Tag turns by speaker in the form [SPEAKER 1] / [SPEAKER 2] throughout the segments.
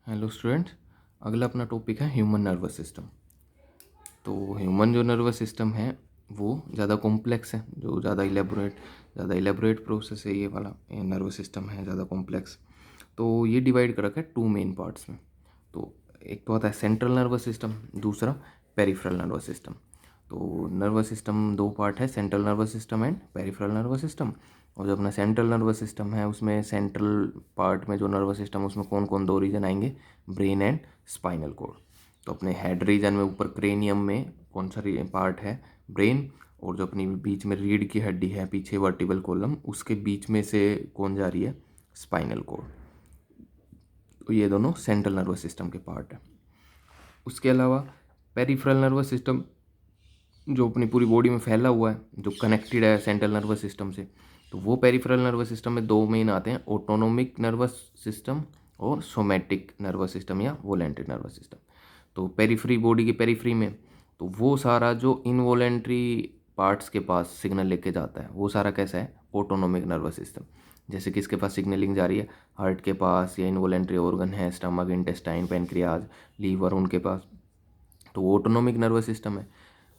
[SPEAKER 1] Hello students. अगला अपना topic है ह्यूमन नर्वस सिस्टम। तो ह्यूमन जो नर्वस सिस्टम है वो ज़्यादा कॉम्प्लेक्स है, जो ज़्यादा इलेबोरेट प्रोसेस है। ये वाला नर्वस सिस्टम है ज़्यादा कॉम्प्लेक्स। तो ये डिवाइड कर रखा है टू मेन पार्ट्स में। तो एक तो आता है सेंट्रल नर्वस सिस्टम, दूसरा पेरिफेरल नर्वस सिस्टम। तो नर्वस सिस्टम दो पार्ट है, central nervous system and peripheral nervous system. और जो अपना सेंट्रल नर्वस सिस्टम है उसमें सेंट्रल पार्ट में जो नर्वस सिस्टम उसमें कौन कौन दो रीजन आएंगे, ब्रेन एंड स्पाइनल कॉर्ड। तो अपने हेड रीजन में ऊपर क्रेनियम में कौन सा पार्ट है, ब्रेन। और जो अपनी बीच में रीढ़ की हड्डी है पीछे वर्टिबल कॉलम, उसके बीच में से कौन जा रही है, स्पाइनल कॉर्ड। तो ये दोनों सेंट्रल नर्वस सिस्टम के पार्ट है। उसके अलावा पेरिफेरल नर्वस सिस्टम जो अपनी पूरी बॉडी में फैला हुआ है, जो कनेक्टेड है सेंट्रल नर्वस सिस्टम से। तो वो पेरिफेरल नर्वस सिस्टम में दो मेन आते हैं, ऑटोनोमिक नर्वस सिस्टम और सोमैटिक नर्वस सिस्टम या वोलेंट्री नर्वस सिस्टम। तो पेरिफ्री, बॉडी की पेरिफ्री में, तो वो सारा जो इनवोलेंट्री पार्ट्स के पास सिग्नल लेके जाता है वो सारा कैसा है, ऑटोनोमिक नर्वस सिस्टम। जैसे किसके पास सिग्नलिंग जा रही है, हार्ट के पास, या इनवोलेंट्री ऑर्गन है स्टमक, इंटेस्टाइन, पेनक्रियाज, लीवर, उनके पास। तो ऑटोनोमिक नर्वस सिस्टम है।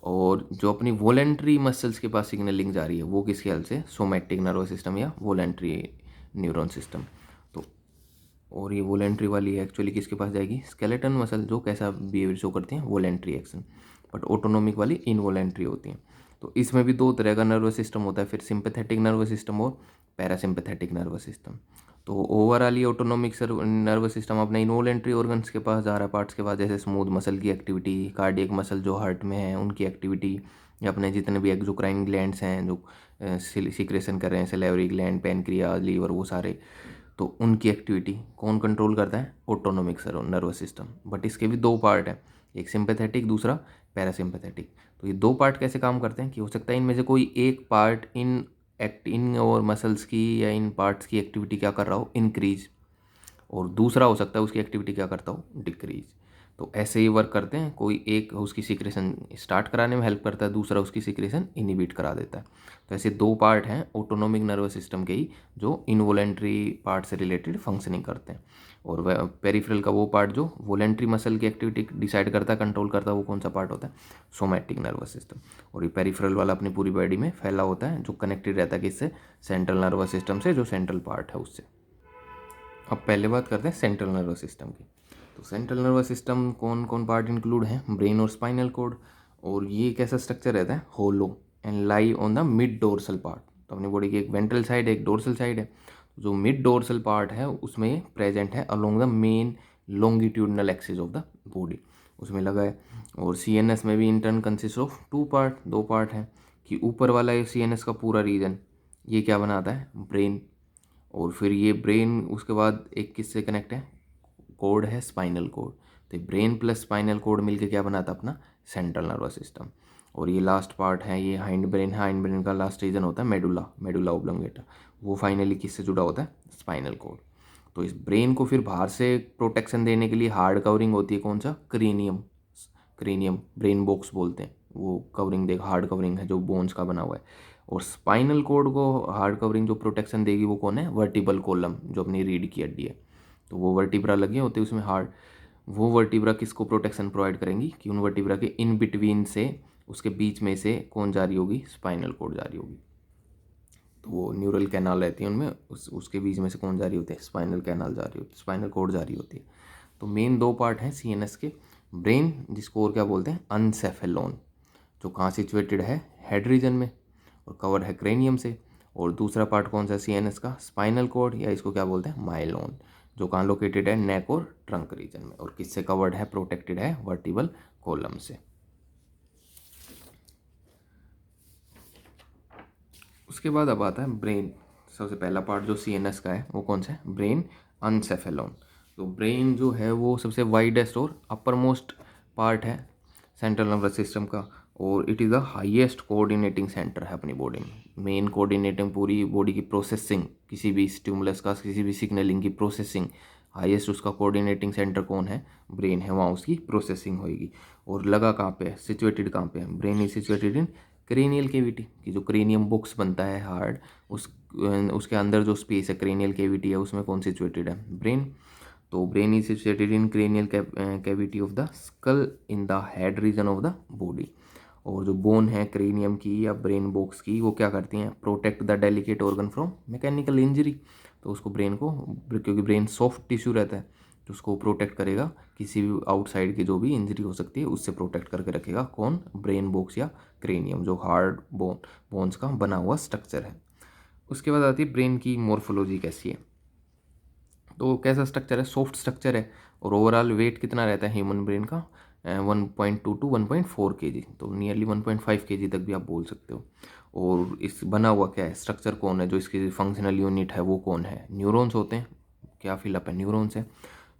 [SPEAKER 1] और जो अपनी वोलेंट्री मसल्स के पास सिग्नलिंग जा रही है वो किसके हेल्प से, सोमैटिक नर्वस सिस्टम या वोलेंट्री न्यूरॉन सिस्टम। तो और ये वोलेंट्री वाली एक्चुअली किसके पास जाएगी, स्केलेटन मसल, जो कैसा बिहेवियर शो करते हैं, वोलेंट्री एक्शन। बट ऑटोनोमिक वाली इनवोलेंट्री होती हैं। तो इसमें भी दो तरह का नर्वस सिस्टम होता है फिर, सिंपैथेटिक नर्वस सिस्टम और पैरासिम्पैथेटिक नर्वस सिस्टम। तो ओवरऑल ये ऑटोनोमिक नर्वस सिस्टम अपने इनवोलेंट्री ऑर्गन्स के पास जा रहा है, पार्ट्स के पास, जैसे स्मूथ मसल की एक्टिविटी, कार्डियक मसल जो हार्ट में है उनकी एक्टिविटी, या अपने जितने भी एक्सोक्राइन ग्लैंड्स हैं जो सिक्रेशन कर रहे हैं, सेलेवरी ग्लैंड, पैनक्रियाज, लीवर, वो सारे। तो उनकी एक्टिविटी कौन कंट्रोल करता है, ऑटोनोमिक नर्वस सिस्टम। बट इसके भी दो पार्ट हैं, एक सिंपैथेटिक, दूसरा पैरासिम्पैथेटिक। तो ये दो पार्ट कैसे काम करते हैं कि हो सकता है इनमें से कोई एक पार्ट इन और मसल्स की या इन पार्ट्स की एक्टिविटी क्या कर रहा हो, इंक्रीज, और दूसरा हो सकता है उसकी एक्टिविटी क्या करता हो, डिक्रीज। तो ऐसे ही वर्क करते हैं, कोई एक उसकी सीक्रेशन स्टार्ट कराने में हेल्प करता है, दूसरा उसकी सीक्रेशन इनिबिट करा देता है। तो ऐसे दो पार्ट हैं ऑटोनोमिक नर्वस सिस्टम के ही, जो इनवोलेंट्री पार्ट से रिलेटेड फंक्शनिंग करते हैं। और वह पेरिफेरल का वो पार्ट जो वोलेंट्री मसल की एक्टिविटी डिसाइड करता है, कंट्रोल करता है, वो कौन सा पार्ट होता है, सोमैटिक नर्वस सिस्टम। और ये पेरिफेरल वाला अपनी पूरी बॉडी में फैला होता है, जो कनेक्टेड रहता है किससे, सेंट्रल नर्वस सिस्टम से, जो सेंट्रल पार्ट है उससे। अब पहले बात करते हैं सेंट्रल नर्वस सिस्टम की। तो सेंट्रल नर्वस सिस्टम कौन कौन पार्ट इंक्लूड हैं, ब्रेन और स्पाइनल कॉर्ड। और ये कैसा स्ट्रक्चर रहता है, hollow and lie on the mid dorsal part. तो अपनी बॉडी की एक वेंट्रल साइड है, एक डोर्सल साइड है। जो मिड डोर्सल पार्ट है उसमें प्रेजेंट है along the main longitudinal axis of the body, उसमें लगा है। और सीएनएस में भी in turn consist of two part, दो पार्ट हैं, कि ऊपर वाला सीएनएस का पूरा रीजन ये क्या बनाता है, ब्रेन। और फिर ये ब्रेन उसके बाद एक किससे कनेक्ट है, कोड है स्पाइनल कोड। तो ब्रेन प्लस स्पाइनल कोड मिलके क्या बनाता है, अपना सेंट्रल नर्वस सिस्टम। और ये लास्ट पार्ट है, ये हाइंड ब्रेन है, हाइंड ब्रेन का लास्ट रीजन होता है मेडुला, मेडुला ओब्लोंगेटा। वो फाइनली किससे जुड़ा होता है, स्पाइनल कोड। तो इस ब्रेन को फिर बाहर से प्रोटेक्शन देने के लिए हार्ड कवरिंग होती है, कौन सा, क्रीनियम। क्रीनियम ब्रेन बॉक्स बोलते हैं, वो कवरिंग देगा, हार्ड कवरिंग है जो बोन्स का बना हुआ है। और स्पाइनल कोड को हार्ड कवरिंग जो प्रोटेक्शन देगी वो कौन है, वर्टिबल कॉलम, जो अपनी रीढ़ की हड्डी है। तो वो वर्टिब्रा लगे होते हैं उसमें हार्ड। वो वर्टिब्रा किसको प्रोटेक्शन प्रोवाइड करेंगी, कि उन वर्टिब्रा के इन बिटवीन से, उसके बीच में से कौन जा रही होगी, स्पाइनल कोड जा रही होगी। तो वो न्यूरल कैनाल रहती है उनमें, उसके बीच में से कौन जा रही होती है, स्पाइनल कैनाल जा रही होती है, स्पाइनल कोड जा रही होती है। तो मेन दो पार्ट हैं सीएनएस के, ब्रेन जिसको और क्या बोलते हैं, अनसेफेलोन, जो कहाँ सिचुएटेड है, हेड रीजन में, और कवर है क्रेनियम से। और दूसरा पार्ट कौन सा सीएनएस का, स्पाइनल कोड, या इसको क्या बोलते हैं, माइलोन, जो कहाँ लोकेटेड है, नेक और ट्रंक रीजन में, और किससे कवर्ड है, प्रोटेक्टेड है वर्टिबल कॉलम से। उसके बाद अब आता है ब्रेन। सबसे पहला पार्ट जो सीएनएस का है वो कौन सा है, ब्रेन अनसेफेलोन। तो ब्रेन जो है वो सबसे वाइडेस्ट और अपर मोस्ट पार्ट है सेंट्रल नर्वस सिस्टम का। और it is the highest coordinating centre है अपनी बॉडी में, मेन कोऑर्डिनेटिंग पूरी बॉडी की प्रोसेसिंग, किसी भी स्टिमुलस का, किसी भी सिग्नलिंग की प्रोसेसिंग, हाईएस्ट उसका कोऑर्डिनेटिंग सेंटर कौन है, ब्रेन है, वहाँ उसकी प्रोसेसिंग होएगी। और लगा कहाँ पे है, सिचुएटेड कहाँ पे है, brain is situated in cranial cavity, की जो क्रेनियम बॉक्स बनता है हार्ड, उस उसके अंदर जो स्पेस है क्रेनियल केविटी है, उसमें कौन सिचुएटेड है, ब्रेन। तो brain is situated in cranial cavity of the skull in the head region of the body. और जो बोन है क्रेनियम की या ब्रेन बॉक्स की, वो क्या करती हैं, protect the delicate organ from mechanical injury. तो उसको ब्रेन को, क्योंकि ब्रेन सॉफ्ट टिश्यू रहता है, तो उसको प्रोटेक्ट करेगा किसी भी आउटसाइड की जो भी इंजरी हो सकती है उससे प्रोटेक्ट करके रखेगा। कौन? ब्रेन बॉक्स या क्रेनियम, जो हार्ड बोन्स का बना हुआ स्ट्रक्चर है। उसके बाद आती है ब्रेन की मॉर्फोलॉजी कैसी है। तो कैसा स्ट्रक्चर है? सॉफ्ट स्ट्रक्चर है। और ओवरऑल वेट कितना रहता है ह्यूमन ब्रेन का? 1.2 टू 1.4 kg, तो नियरली 1.5 kg तक भी आप बोल सकते हो। और इस बना हुआ क्या है, स्ट्रक्चर कौन है, जो इसकी फंक्शनल यूनिट है वो कौन है? न्यूरॉन्स होते हैं। क्या फिलअप है? न्यूरॉन्स है।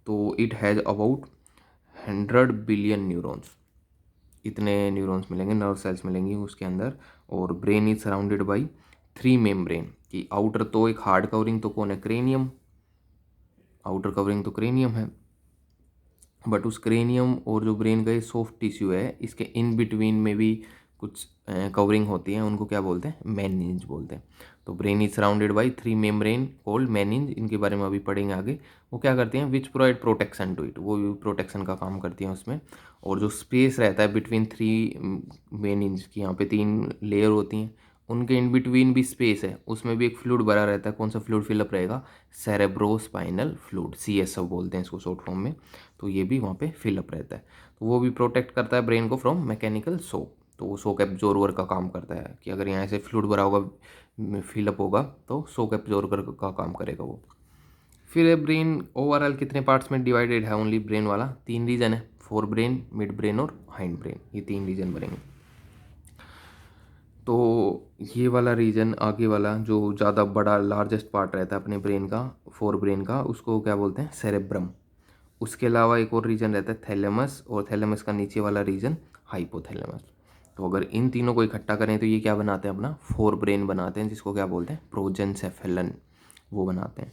[SPEAKER 1] तो it has about 100 billion neurons. इतने न्यूरॉन्स मिलेंगे, नर्व सेल्स मिलेंगी उसके अंदर। और brain is surrounded by 3 membrane की आउटर, तो एक हार्ड कवरिंग तो कौन है? क्रेनियम। आउटर कवरिंग तो क्रेनियम है, बट उस क्रेनियम और जो ब्रेन का ये सॉफ्ट टिश्यू है, इसके इन बिटवीन में भी कुछ कवरिंग होती है, उनको क्या बोलते हैं? मेनिंज बोलते हैं। तो brain is surrounded by 3 membrane called meninges. इनके बारे में अभी पढ़ेंगे आगे। वो क्या करती हैं? Which provide protection to it, वो भी प्रोटेक्शन का काम करती हैं उसमें। और जो स्पेस रहता है बिटवीन 3 मेनिंज की, यहाँ पे 3 लेयर होती हैं, उनके इन बिटवीन भी स्पेस है, उसमें भी एक फ्लूइड भरा रहता है। कौन सा फ्लूइड फिलअप रहेगा? सेरेब्रोस्पाइनल फ्लूइड, CSF बोलते हैं इसको शॉर्ट फॉर्म में। तो ये भी वहाँ पे फिलअप रहता है। तो वो भी प्रोटेक्ट करता है ब्रेन को फ्रॉम मैकेनिकल शॉक। तो वो शॉक एब्जॉर्बर का काम करता है कि अगर यहाँ से फ्लूइड भरा होगा, फिलअप होगा, तो शॉक एब्जॉर्बर का काम करेगा वो। फिर ब्रेन ओवरऑल कितने पार्ट्स में डिवाइडेड है? ओनली ब्रेन वाला 3 रीजन है, फोर ब्रेन, मिड ब्रेन और हाइंड ब्रेन, ये 3 रीजन बनेंगे। तो ये वाला रीजन आगे वाला जो ज़्यादा बड़ा लार्जेस्ट पार्ट रहता है अपने ब्रेन का, फोर ब्रेन का, उसको क्या बोलते हैं? सेरेब्रम। उसके अलावा एक और रीजन रहता है थैलेमस, और थैलेमस का नीचे वाला रीजन हाइपोथैलेमस। तो अगर इन तीनों को इकट्ठा करें तो ये क्या बनाते हैं? अपना फोर ब्रेन बनाते हैं, जिसको क्या बोलते हैं? प्रोजेंसेफेलन, वो बनाते हैं।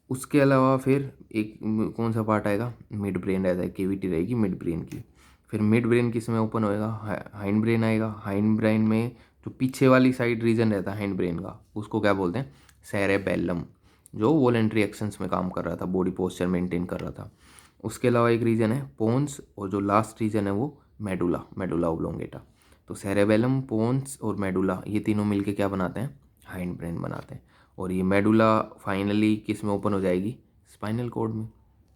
[SPEAKER 1] उसके अलावा फिर एक कौन सा पार्ट आएगा? मिड ब्रेन रहता है, केविटी रहेगी मिड ब्रेन की। फिर मिड ब्रेन किस में ओपन होएगा? हाइंड ब्रेन आएगा। हाइंड ब्रेन में जो पीछे वाली साइड रीजन रहता है हाइंड ब्रेन का, उसको क्या बोलते हैं? सेरेबेलम, जो वॉलेंट्री एक्शंस में काम कर रहा था, बॉडी पोस्चर मेंटेन कर रहा था। उसके अलावा एक रीजन है पोन्स, और जो लास्ट रीजन है वो मेडुला, मेडुला ओब्लोंगेटा। तो सेरेबेलम, पोन्स और मेडुला, ये तीनों मिलके क्या बनाते हैं? हाइंड ब्रेन बनाते हैं। और ये मेडुला फाइनली किस में ओपन हो जाएगी? स्पाइनल कॉर्ड में,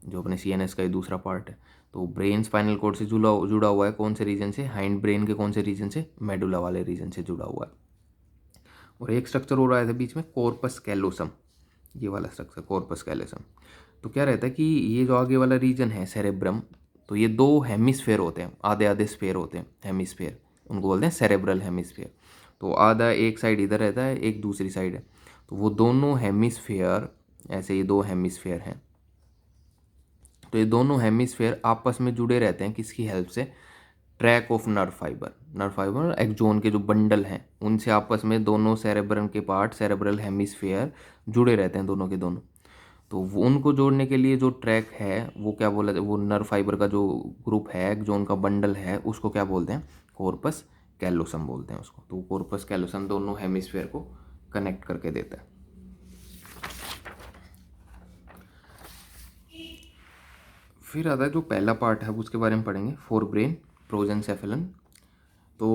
[SPEAKER 1] जो अपने CNS का ये दूसरा पार्ट है। तो ब्रेन स्पाइनल कॉर्ड से जुड़ा हुआ है कौन से रीजन से? हाइंड ब्रेन के कौन से रीजन से? मेडुला वाले रीजन से जुड़ा हुआ है। और एक स्ट्रक्चर हो रहा है बीच में, कॉर्पस कैलोसम, ये वाला स्ट्रक्चर कॉर्पस कैलोसम। तो क्या रहता है कि ये जो आगे वाला रीजन है सेरेब्रम, तो ये 2 हेमिस्फेयर होते हैं, आधे आधे स्फेयर होते हैं, हेमिस्फेयर, उनको बोलते हैं सेरेब्रल हेमिस्फेयर। तो आधा एक साइड इधर रहता है, एक दूसरी साइड है। तो वो दोनों हेमिस्फेयर, ऐसे ये 2 हेमिस्फेयर हैं, तो ये दोनों हेमिस्फेयर आपस में जुड़े रहते हैं किसकी हेल्प से? Track of nerve fibre, nerve fibre और एक्सोन के जो बंडल हैं, उनसे आपस में दोनों सेरेब्रम के पार्ट, सेरेब्रल हेमिस्फेयर जुड़े रहते हैं दोनों के दोनों। तो वो उनको जोड़ने के लिए जो ट्रैक है वो क्या बोला जाए? वो नर्व फाइबर का जो ग्रुप है, एक्सोन का बंडल है, उसको क्या बोलते हैं? कॉर्पस कैलोसम बोलते हैं उसको। तो कॉर्पस कैलोसम दोनों हेमिस्फेयर को कनेक्ट करके देता है। फिर आता है जो पहला पार्ट है, उसके बारे में पढ़ेंगे, फोर ब्रेन, प्रोजेंसेफेलन। तो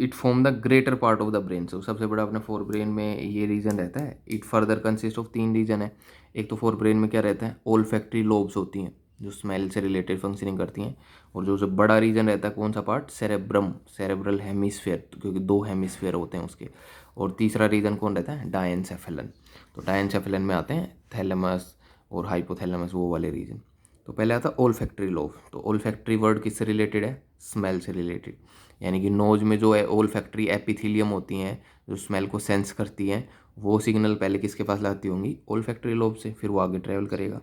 [SPEAKER 1] it form the greater part of the brain. से सबसे बड़ा अपने फोर ब्रेन में ये रीजन रहता है। It further consist of 3 region है। एक तो फोर ब्रेन में क्या रहता है? ओल फैक्ट्री लोब्स होती हैं, जो स्मेल से रिलेटेड फंक्शनिंग करती हैं। और जो बड़ा रीजन रहता है कौन सा पार्ट? सेरेब्रम, सेरेब्रल हेमिस्फेयर, क्योंकि 2 हेमिस्फेयर होते हैं उसके। और तीसरा रीजन कौन रहता है? डायनसेफेलन। तो डायनसेफेलन में आते हैं थैलेमस और हाइपोथैलेमस, वो वाले रीजन। तो पहले आता है ओल फैक्ट्री लोब। तो ओल फैक्ट्री वर्ड किससे रिलेटेड है? स्मेल से रिलेटेड। यानी कि नोज में जो है ओल फैक्ट्री एपिथीलियम होती हैं, जो स्मेल को सेंस करती हैं, वो सिग्नल पहले किसके पास लाती होंगी? ओल फैक्ट्री लोब से, फिर वो आगे ट्रेवल करेगा।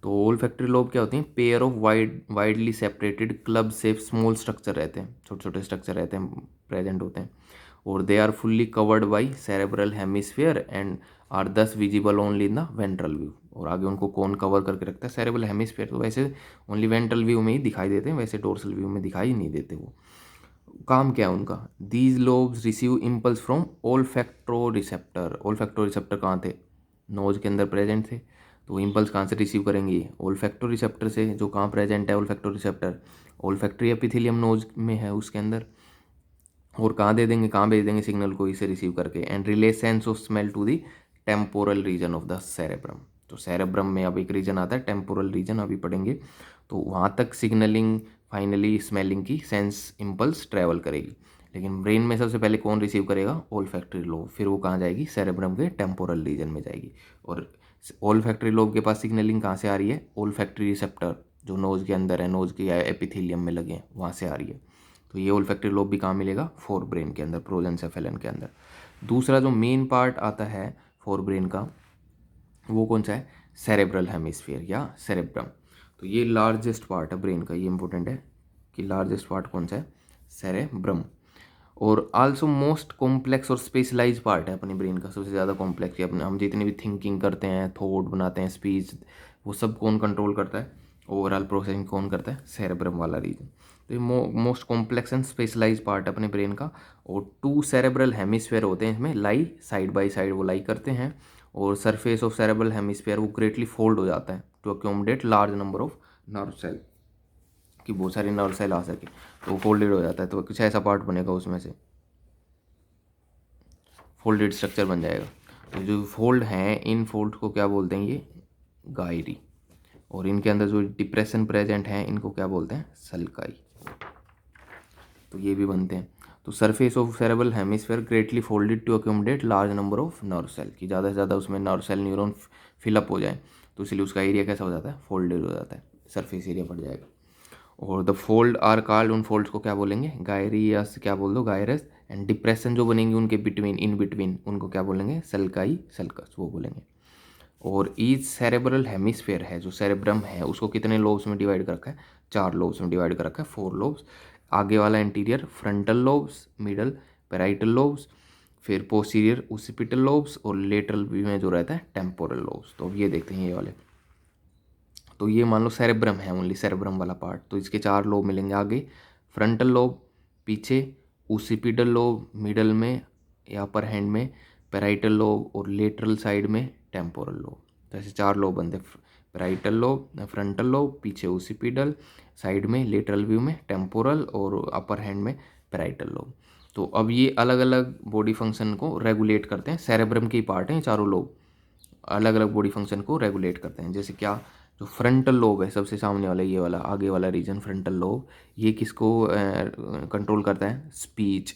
[SPEAKER 1] तो ओल फैक्ट्री लोब क्या होती हैं? Pair of widely separated club shape small structure रहते हैं, छोटे छोटे स्ट्रक्चर रहते हैं, प्रेजेंट होते हैं। और they are fully covered by cerebral hemisphere and are thus visible only in the ventral view. और आगे उनको कौन कवर करके रखता है? Cerebral hemisphere. तो वैसे ओनली वेंट्रल व्यू में ही दिखाई देते हैं, वैसे डोर्सल व्यू में दिखाई नहीं देते वो। काम क्या है उनका? These lobes receive impulse from olfactory receptor. Olfactory receptor कहाँ थे? नोज के अंदर प्रेजेंट थे। तो इम्पल्स कहाँ से रिसीव करेंगे? ओल्फैक्टरी रिसेप्टर से, जो कहाँ प्रेजेंट है olfactory receptor? Olfactory epithelium nose में है उसके अंदर। और कहाँ दे देंगे, कहाँ भेज देंगे सिग्नल को? इसे रिसीव करके, and relay sense of smell to the temporal region of the cerebrum. तो सेरेब्रम में अब एक रीजन आता है टेम्पोरल रीजन, अभी पढ़ेंगे। तो वहाँ तक सिग्नलिंग फाइनली स्मेलिंग की सेंस इम्पल्स ट्रैवल करेगी। लेकिन ब्रेन में सबसे पहले कौन रिसीव करेगा? Olfactory lobe. फिर वो कहाँ जाएगी? सेरेब्रम के टेम्पोरल रीजन में जाएगी। और ओल्फैक्टरी लोब के पास सिग्नलिंग कहाँ से आ रही है? ओल्फैक्टरी रिसेप्टर जो नोज के अंदर है, नोज के एपिथेलियम में लगे हैं, वहाँ से आ रही है। तो ये ओल्फैक्टरी लोब भी कहाँ मिलेगा? फोर ब्रेन के अंदर, प्रोजेंसेफेलन के अंदर। दूसरा जो मेन पार्ट आता है फोर ब्रेन का, वो कौन सा है? सेरेब्रल हेमिस्फीयर या सेरेब्रम। तो ये लार्जेस्ट पार्ट है ब्रेन का, ये इंपॉर्टेंट है कि लार्जेस्ट पार्ट कौन सा है? सेरेब्रम। और आल्सो मोस्ट कॉम्प्लेक्स और स्पेशलाइज पार्ट है अपने ब्रेन का, सबसे ज़्यादा कॉम्प्लेक्स है। अपने हम जितनी भी थिंकिंग करते हैं, थॉट बनाते हैं, स्पीच, वो सब कौन कंट्रोल करता है? ओवरऑल प्रोसेसिंग कौन करता है? सेरेब्रम वाला रीजन। तो ये most complex and specialise part है अपने ब्रेन का। और 2 सेरेब्रल हेमिस्फीयर होते हैं इसमें, लाई साइड बाय साइड वो लाई करते हैं। और सरफेस ऑफ सेरेब्रल हेमिस्फीयर वो ग्रेटली फोल्ड हो जाता है to accommodate large number of nerve cell, कि बहुत सारे नर्व सेल आ सके, तो फोल्डेड हो जाता है। तो कुछ ऐसा पार्ट बनेगा उसमें से, फोल्डेड स्ट्रक्चर बन जाएगा। तो जो फोल्ड हैं, इन फोल्ड को क्या बोलते हैं? ये गायरी। और इनके अंदर जो डिप्रेशन प्रेजेंट है, इनको क्या बोलते हैं? सल्काई। तो ये भी बनते हैं। तो surface of cerebral hemisphere greatly folded to accommodate large number of nerve cell, कि ज़्यादा से ज़्यादा उसमें नर्व सेल, न्यूरॉन फिलअप हो जाए। तो इसलिए उसका एरिया कैसा हो जाता है? फोल्डेड हो जाता है, सरफेस एरिया बढ़ जाएगा। और द फोल्ड आर कॉल्ड, उन फोल्ड्स को क्या बोलेंगे? गायरियस, क्या बोल दो? गायरस। एंड डिप्रेशन जो बनेंगे उनके बिटवीन, इन बिटवीन, उनको क्या बोलेंगे? सल्काई, सल्कस, वो बोलेंगे। और ईच सेरेब्रल हेमिस्फीयर है, जो सेरेब्रम है, उसको कितने लोब्स में डिवाइड कर रखा है? 4 लोब्स में डिवाइड कर रखा है, 4 लोब्स। आगे वाला anterior frontal lobes, middle parietal lobes, फिर पोस्टीरियर ओसिपिटल लोब्स, और लेटरल भी में जो रहता है टेम्पोरल लोब्स। तो अब ये देखते हैं ये वाले। तो ये मान लो सेरेब्रम है, ओनली सेरेब्रम वाला पार्ट। तो इसके 4 लोब मिलेंगे, आगे फ्रंटल लोब, पीछे ओसिपिटल लोब, मिडल में या अपर हैंड में पैराइटल लोब, और लेटरल साइड में टेम्पोरल लोब। तो ऐसे 4 लोब बनते हैं, पैराइटल लोब, फ्रंटल लोब, पीछे ओसिपिटल, साइड में लेटरल व्यू में टेम्पोरल, और अपर हैंड में पैराइटल लोब। तो अब ये अलग अलग बॉडी फंक्शन को रेगुलेट करते हैं, सेरेब्रम के ही पार्ट हैं चारों लोब, अलग अलग बॉडी फंक्शन को रेगुलेट करते हैं। जैसे क्या? जो फ्रंटल लोब है, सबसे सामने वाला, ये वाला आगे वाला रीजन फ्रंटल लोब, ये किसको कंट्रोल करता है? स्पीच,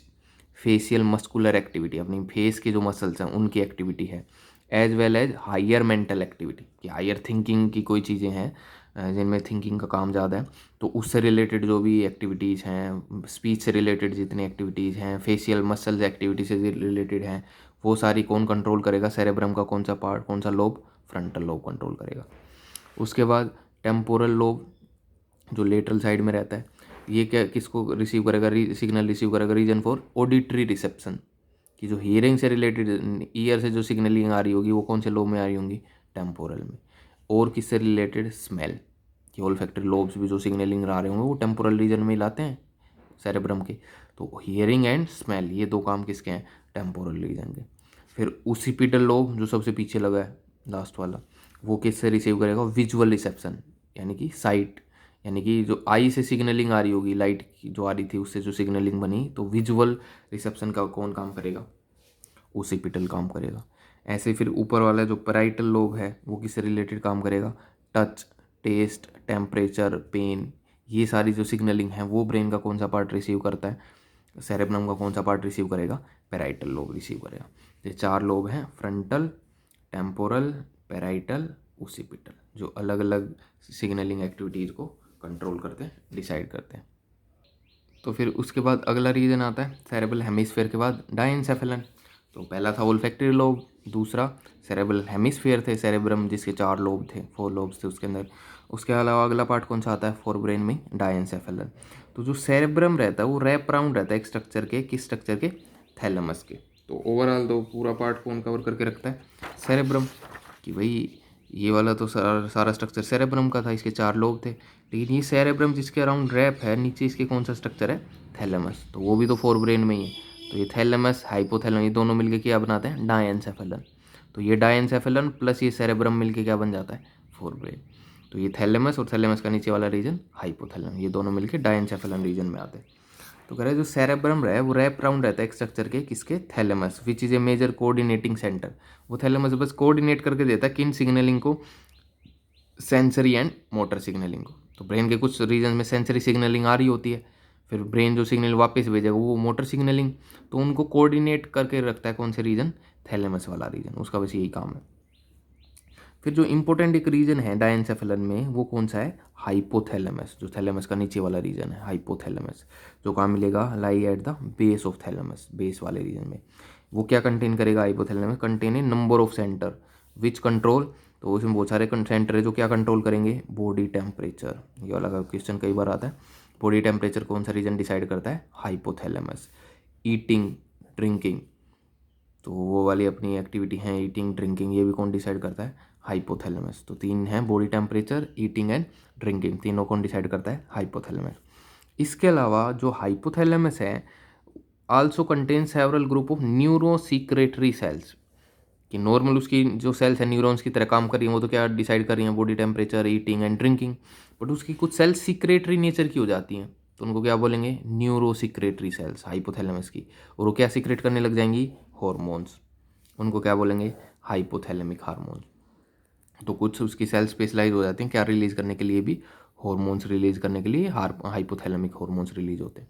[SPEAKER 1] फेशियल मस्कुलर एक्टिविटी, अपनी फेस के जो मसल्स हैं उनकी एक्टिविटी है, as well as higher mental activity, कि हायर थिंकिंग की कोई चीज़ें हैं जिनमें थिंकिंग का काम ज़्यादा है, तो उससे रिलेटेड जो भी एक्टिविटीज़ हैं, स्पीच से रिलेटेड जितनी एक्टिविटीज़ हैं, फेशियल मसल्स एक्टिविटी से रिलेटेड हैं, वो सारी कौन कंट्रोल करेगा? सेरेब्रम का कौन सा पार्ट, कौन सा लोब? फ्रंटल लोब कंट्रोल करेगा। उसके बाद टेम्पोरल लोब जो लेटरल साइड में रहता है, ये क्या किसको रिसीव करेगा? सिग्नल रिसीव करेगा रीजन फॉर ऑडिटरी रिसेप्शन, कि जो हियरिंग से रिलेटेड, ईयर से जो सिग्नलिंग आ रही होगी वो कौन से लोब में आ रही होंगी? टेम्पोरल में। और किससे रिलेटेड? स्मेल, कि ओल्फैक्टरी लोब्स भी जो सिग्नलिंग आ रहे होंगे वो टेम्पोरल रीजन में ही लाते हैं सेरेब्रम के। तो हियरिंग एंड स्मेल, ये 2 काम किसके हैं? टेम्पोरल रीजन के। फिर ओसिपिटल लोब जो सबसे पीछे लगा है, लास्ट वाला, वो किससे रिसीव करेगा? विजुअल रिसेप्शन, यानी कि साइट, यानी कि जो आई से सिग्नलिंग आ रही होगी, लाइट की जो आ रही थी उससे जो सिग्नलिंग बनी, तो विजुअल रिसेप्शन का कौन काम करेगा? ओसिपिटल काम करेगा। ऐसे फिर ऊपर वाला जो पैराइटल लोब है वो किससे रिलेटेड काम करेगा? टच, टेस्ट, टेम्परेचर, पेन, ये सारी जो सिग्नलिंग है वो ब्रेन का कौन सा पार्ट रिसीव करता है? सेरेब्रम का कौन सा पार्ट रिसीव करेगा? पैराइटल लोब रिसीव करेगा। ये 4 लोब हैं, फ्रंटल, टेम्पोरल, पैराइटल, ओसिपिटल, जो अलग अलग सिग्नलिंग एक्टिविटीज़ को कंट्रोल करते हैं, डिसाइड करते हैं। तो फिर उसके बाद अगला रीजन आता है सेरेब्रल हेमिस्फीयर के बाद डायनसेफेलन। तो पहला था ओल्फैक्टरी लोब, दूसरा सेरेब्रल हेमिस्फीयर थे, सेरेब्रम जिसके 4 लोब थे, 4 लोब्स थे उसके अंदर। उसके अलावा अगला पार्ट कौन सा आता है फोर ब्रेन में? डायनसेफेलन। तो जो सेरेब्रम रहता है वो रैप राउंड रहता है एक स्ट्रक्चर के, किस स्ट्रक्चर के? थैलेमस के। तो ओवरऑल तो पूरा पार्ट कौन कवर करके रखता है? सेरेब्रम। कि भाई ये वाला तो सारा सारा स्ट्रक्चर सेरेब्रम का था, इसके 4 लोब थे। लेकिन ये सेरेब्रम जिसके अराउंड रैप है, नीचे इसके कौन सा स्ट्रक्चर है? थैलेमस। तो वो भी तो फोर ब्रेन में ही है। तो ये थैलेमस, हाइपोथैलेमस, ये दोनों मिलके क्या बनाते हैं? डायनसेफेलन। तो ये डायनसेफेलन प्लस ये सेरेब्रम मिलके क्या बन जाता है, फोर ब्रेन। तो ये थैलेमस और थैलेमस का नीचे वाला रीजन हाइपोथैलेमस, ये दोनों मिलके डायनसेफेलन रीजन में आते हैं। तो कह रहे हैं जो सेरेब्रम है वो रैप राउंड रहता है एक स्ट्रक्चर के, किसके, thalamus, which is a major coordinating centre. वो थैलेमस बस कोऑर्डिनेट करके देता है किन सिग्नलिंग को, सेंसरी एंड मोटर सिग्नलिंग को। तो ब्रेन के कुछ रीजन में सेंसरी सिग्नलिंग आ रही होती है, फिर ब्रेन जो सिग्नल वापस भेजेगा वो मोटर सिग्नलिंग, तो उनको कोऑर्डिनेट करके रखता है कौन से रीजन, थैलेमस वाला रीजन, उसका बस यही काम है। फिर जो इंपॉर्टेंट एक रीजन है डायनसेफेलन में वो कौन सा है, हाइपोथैलेमस, जो थैलेमस का नीचे वाला रीजन है हाइपोथैलेमस, जो कहाँ मिलेगा, lie at the base of thalamus, base वाले रीजन में। वो क्या कंटेन करेगा, hypothalamus contain a number of centre which control, तो उसमें बहुत सारे सेंटर है जो क्या कंट्रोल करेंगे, बॉडी टेम्परेचर। ये वाला क्वेश्चन कई बार आता है, बॉडी टेम्परेचर कौन सा रीजन डिसाइड करता है, हाइपोथैलेमस। ईटिंग, ड्रिंकिंग, तो वो वाली अपनी एक्टिविटी है ईटिंग ड्रिंकिंग, ये भी कौन डिसाइड करता है, हाइपोथैलेमस। तो तीन हैं, body temperature, eating and drinking, तीनों कौन डिसाइड करता है, हाइपोथैलेमस। इसके अलावा जो हाइपोथैलेमस है also contain several group of neuro secretory cells, कि नॉर्मल उसकी जो सेल्स हैं न्यूरॉन्स की तरह काम कर रही हैं, वो तो क्या डिसाइड कर रही हैं, body temperature, eating and drinking, but उसकी कुछ सेल्स सीक्रेटरी नेचर की हो जाती हैं, तो उनको क्या बोलेंगे, न्यूरो सीक्रेटरी सेल्स हाइपोथैलेमस की, और वो क्या सीक्रेट करने लग जाएंगी, हॉर्मोन्स, उनको क्या बोलेंगे, हाइपोथैलेमिक हार्मोन। तो कुछ उसकी सेल स्पेशलाइज हो जाती हैं क्या रिलीज करने के लिए भी, हॉर्मोन्स रिलीज करने के लिए हाइपोथैलेमिक हॉर्मोन्स रिलीज होते हैं।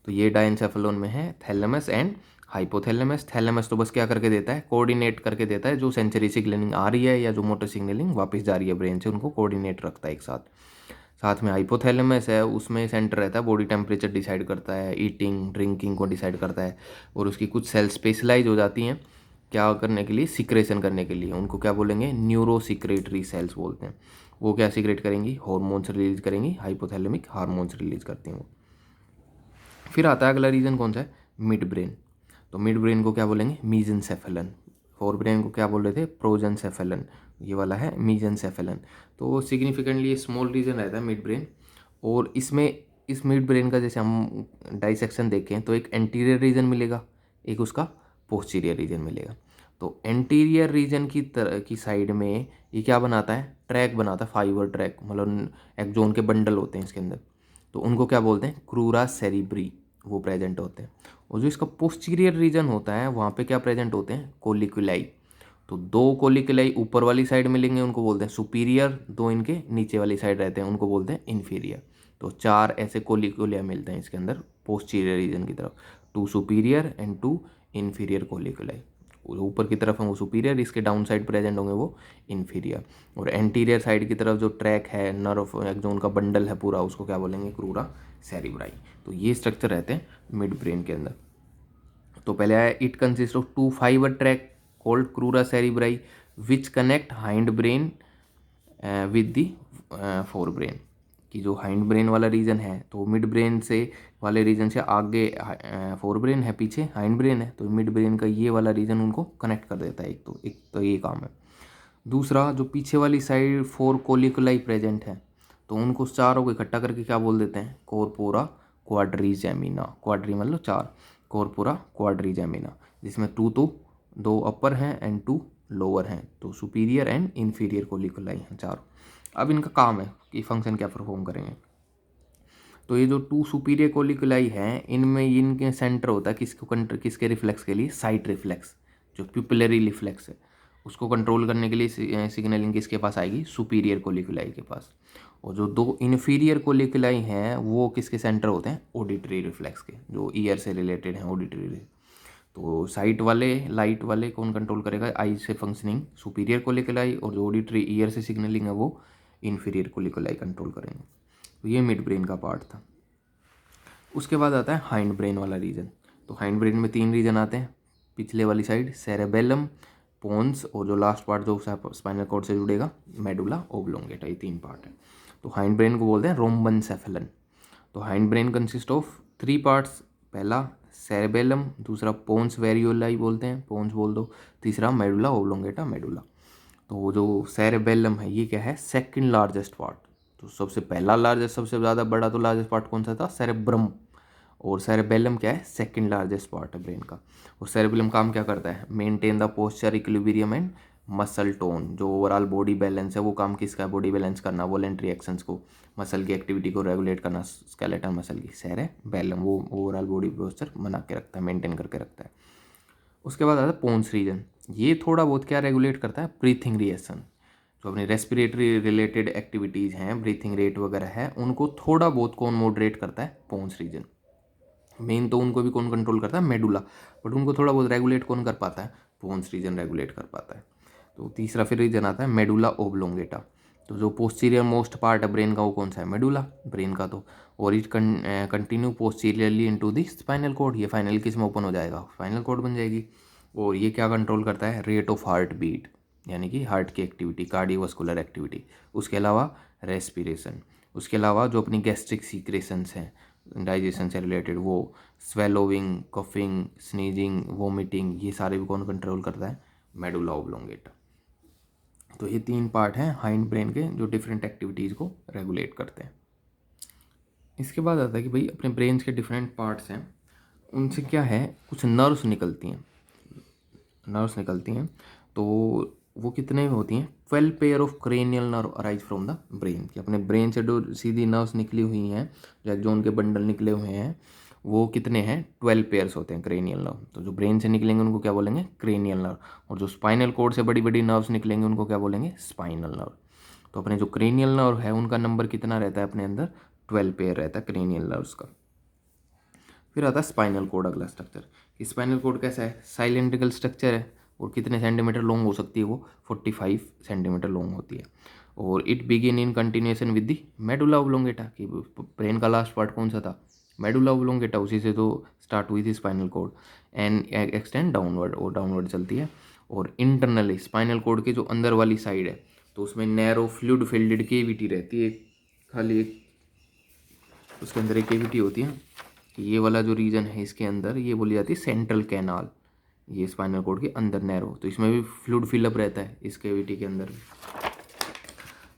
[SPEAKER 1] तो ये डायनसेफेलोन में है थैलेमस एंड हाइपोथैलेमस। थैलेमस तो बस क्या करके देता है, कोऑर्डिनेट करके देता है, जो सेंसरी सिग्नलिंग आ रही है या जो मोटर सिग्नलिंग वापस जा रही है ब्रेन से, उनको कोऑर्डिनेट रखता है एक साथ। साथ में हाइपोथैलेमस है, उसमें सेंटर रहता है, बॉडी टेम्परेचर डिसाइड करता है, ईटिंग ड्रिंकिंग को डिसाइड करता है, और उसकी कुछ सेल स्पेशलाइज हो जाती हैं क्या करने के लिए, सिक्रेशन करने के लिए, उनको क्या बोलेंगे, न्यूरो सिक्रेटरी सेल्स बोलते हैं। वो क्या सिक्रेट करेंगी, हॉर्मोन्स रिलीज करेंगी, हाइपोथैलेमिक हार्मोन्स रिलीज करती हैं वो। फिर आता है अगला रीजन कौन सा है, मिड ब्रेन। तो मिड ब्रेन को क्या बोलेंगे, मीजेंसेफेलन। फोर ब्रेन को क्या बोल रहे थे, प्रोजेंसेफेलन, ये वाला है मीजेंसेफेलन। तो सिग्निफिकेंटली स्मॉल रीजन रहता है मिड ब्रेन, और इसमें इस मिड ब्रेन का जैसे हम डाइसेक्शन देखें तो एक एंटीरियर रीजन मिलेगा, एक उसका पोस्टीरियर रीजन मिलेगा। तो एंटीरियर रीजन की तरह की साइड में ये क्या बनाता है, ट्रैक बनाता है, फाइबर ट्रैक, मतलब एक्सोन के बंडल होते हैं इसके अंदर, तो उनको क्या बोलते हैं, क्रूरा सेरिब्री, वो प्रेजेंट होते हैं। और जो इसका पोस्टीरियर रीजन होता है वहाँ पे क्या प्रेजेंट होते हैं, कोलिकुलाई। तो दो कोलिकुलाई ऊपर वाली साइड मिलेंगे, उनको बोलते हैं सुपीरियर, दो इनके नीचे वाली साइड रहते हैं, उनको बोलते हैं इन्फीरियर। तो चार ऐसे कोलिकुलाई मिलते हैं इसके अंदर पोस्टीरियर रीजन की तरफ, to superior and to inferior colliculi. ऊपर की तरफ है वो सुपीरियर, इसके डाउन साइड प्रेजेंट होंगे वो इन्फीरियर। और एंटीरियर साइड की तरफ जो ट्रैक है, नर्व एक्सोन का बंडल है पूरा, उसको क्या बोलेंगे, क्रूरा सेरिब्राई। तो ये स्ट्रक्चर रहते हैं मिड ब्रेन के अंदर। तो पहले आया, it consist of two fibre track called crura cerebri which connect hind brain with the fore brain, कि जो हाइंड ब्रेन वाला रीजन है तो मिड ब्रेन से वाले रीजन से आगे फोर ब्रेन है, पीछे हाइंड ब्रेन है, तो मिड ब्रेन का ये वाला रीजन उनको कनेक्ट कर देता है। एक तो ये काम है। दूसरा, जो पीछे वाली साइड फोर कोलिकुलाई प्रेजेंट है, तो उनको चारों को इकट्ठा करके क्या बोल देते हैं, कोरपोरा क्वाड्रीजेमिना। क्वाड्री मतलब चार, कोरपोरा क्वाड्रीजेमिना, जिसमें टू दो अपर हैं एंड टू लोअर हैं, तो सुपीरियर एंड इन्फीरियर कोलिकुलाई हैं चार। अब इनका काम है कि फंक्शन क्या परफॉर्म करेंगे। तो ये जो टू सुपीरियर कोलिकुलाई हैं, इनमें इनके सेंटर होता है किसके रिफ्लेक्स के लिए, साइट रिफ्लेक्स, जो प्यूपिलरी रिफ्लेक्स है उसको कंट्रोल करने के लिए सिग्नलिंग किसके पास आएगी, सुपीरियर कोलिकुलाई के पास। और जो दो इन्फीरियर कोलिकुलाई हैं वो किसके सेंटर होते हैं, ऑडिटरी रिफ्लेक्स के, जो ईयर से रिलेटेड हैं, ऑडिटरी। तो साइट वाले लाइट वाले कौन कंट्रोल करेगा, आई से फंक्शनिंग सुपीरियर कोलिकुलाई, और जो ऑडिटरी ईयर से सिग्नलिंग है वो इन्फीरियर कोलिकुलाई कंट्रोल करेंगे। तो ये मिड ब्रेन का पार्ट था। उसके बाद आता है हाइंड ब्रेन वाला रीजन। तो हाइंड ब्रेन में तीन रीजन आते हैं, पिछले वाली साइड सेरेबेलम, पोन्स, और जो लास्ट पार्ट जो स्पाइनल कॉर्ड से जुड़ेगा, मेडुला ओब्लोंगेटा, ये तीन पार्ट है। तो हाइंड ब्रेन को बोलते हैं रोम्बनसेफेलन। तो hind brain consist of three parts, पहला सेरेबेलम, दूसरा पोन्स वेरियोलाई बोलते हैं, पोन्स बोल दो, तीसरा मेडुला ओब्लोंगेटा, मेडुला। तो जो सेरेबेलम है ये क्या है, सेकंड लार्जेस्ट पार्ट। तो सबसे पहला लार्जेस्ट, सबसे ज़्यादा बड़ा तो लार्जेस्ट पार्ट कौन सा था, सेरेब्रम, और सेरेबेलम क्या है, सेकंड लार्जेस्ट पार्ट है ब्रेन का। और सेरेबेलम काम क्या करता है, maintain the posture, equilibrium and muscle tone. जो ओवरऑल बॉडी बैलेंस है वो काम किसका है, बॉडी बैलेंस करना, वॉलेंट्री एक्शंस को, मसल की एक्टिविटी को रेगुलेट करना, स्केलेटल मसल की। सेरेबेलम वो ओवरऑल बॉडी पोस्चर बना के रखता है, मेंटेन करके रखता है। उसके बाद आता है पोन्स रीजन। ये थोड़ा बहुत क्या रेगुलेट करता है, ब्रीथिंग रिएक्शन। जो अपनी रेस्पिरेटरी रिलेटेड एक्टिविटीज़ हैं, ब्रीथिंग रेट वगैरह है, उनको थोड़ा बहुत कौन मॉडरेट करता है, पोन्स रीजन। मेन तो उनको भी कौन कंट्रोल करता है, मेडुला, बट उनको थोड़ा बहुत रेगुलेट कौन कर पाता है, पोन्स रीजन रेगुलेट कर पाता है। तो तीसरा फिर रीजन आता है मेडुला ओब्लोंगेटा। तो जो पोस्टीरियर मोस्ट पार्ट है ब्रेन का वो कौन सा है, मेडुला ब्रेन का। तो और it continue posteriorly into the spinal cord. ये फाइनल किस में ओपन हो जाएगा, स्पाइनल कॉर्ड बन जाएगी। और ये क्या कंट्रोल करता है, रेट ऑफ हार्ट बीट, यानी कि हार्ट की एक्टिविटी, कार्डियोवास्कुलर एक्टिविटी। उसके अलावा रेस्पिरेशन, उसके अलावा जो अपनी गैस्ट्रिक सीक्रेशंस हैं डाइजेशन से रिलेटेड, वो स्वेलोविंग, कफिंग, स्नीजिंग, वोमिटिंग, ये सारे भी कौन कंट्रोल करता है, मेडुला ओब्लोंगेटा। तो ये 3 पार्ट हैं हाइंड ब्रेन के जो डिफरेंट एक्टिविटीज़ को रेगुलेट करते हैं। इसके बाद आता है कि भाई अपने ब्रेन्स के डिफरेंट पार्ट्स हैं, उनसे क्या है, कुछ नर्व्स निकलती हैं। तो वो कितने होती हैं, 12 pair of cranial nerve arise from the brain. कि अपने ब्रेन से जो सीधी नर्व्स निकली हुई हैं, जो एक्सॉन के बंडल निकले हुए हैं, वो कितने हैं, 12 पेयर्स होते हैं क्रेनियल नर्व। तो जो ब्रेन से निकलेंगे उनको क्या बोलेंगे, क्रेनियल नर्व। और जो स्पाइनल कोड से बड़ी बड़ी नर्व्स निकलेंगे उनको क्या बोलेंगे, स्पाइनल नर्व। तो अपने जो क्रेनियल नर्व है उनका नंबर कितना रहता है अपने अंदर, 12 पेयर रहता है क्रेनियल नर्व्स का। फिर आता है स्पाइनल कोड, अगला स्ट्रक्चर। स्पाइनल कोड कैसा है, साइलेंड्रिकल स्ट्रक्चर है। और कितने सेंटीमीटर लॉन्ग हो सकती है वो, 45 सेंटीमीटर लॉन्ग होती है। और it begin in continuation with the medulla oblongata. कि ब्रेन का लास्ट पार्ट कौन सा था, मेडुला ओब्लोंगेटा, उसी से तो स्टार्ट हुई थी spinal cord. And extend downward, और डाउनवर्ड चलती है। और इंटरनली स्पाइनल कोड के जो अंदर वाली साइड है, तो उसमें नैरो फ्लूइड फिल्ड केविटी रहती है, खाली एक उसके अंदर एक केविटी होती है। ये वाला जो रीजन है इसके अंदर, ये बोली जाती है सेंट्रल कैनाल। ये स्पाइनल कोड के अंदर नैरो, तो इसमें भी फ्लूइड फिलअप रहता है इस केविटी के अंदर।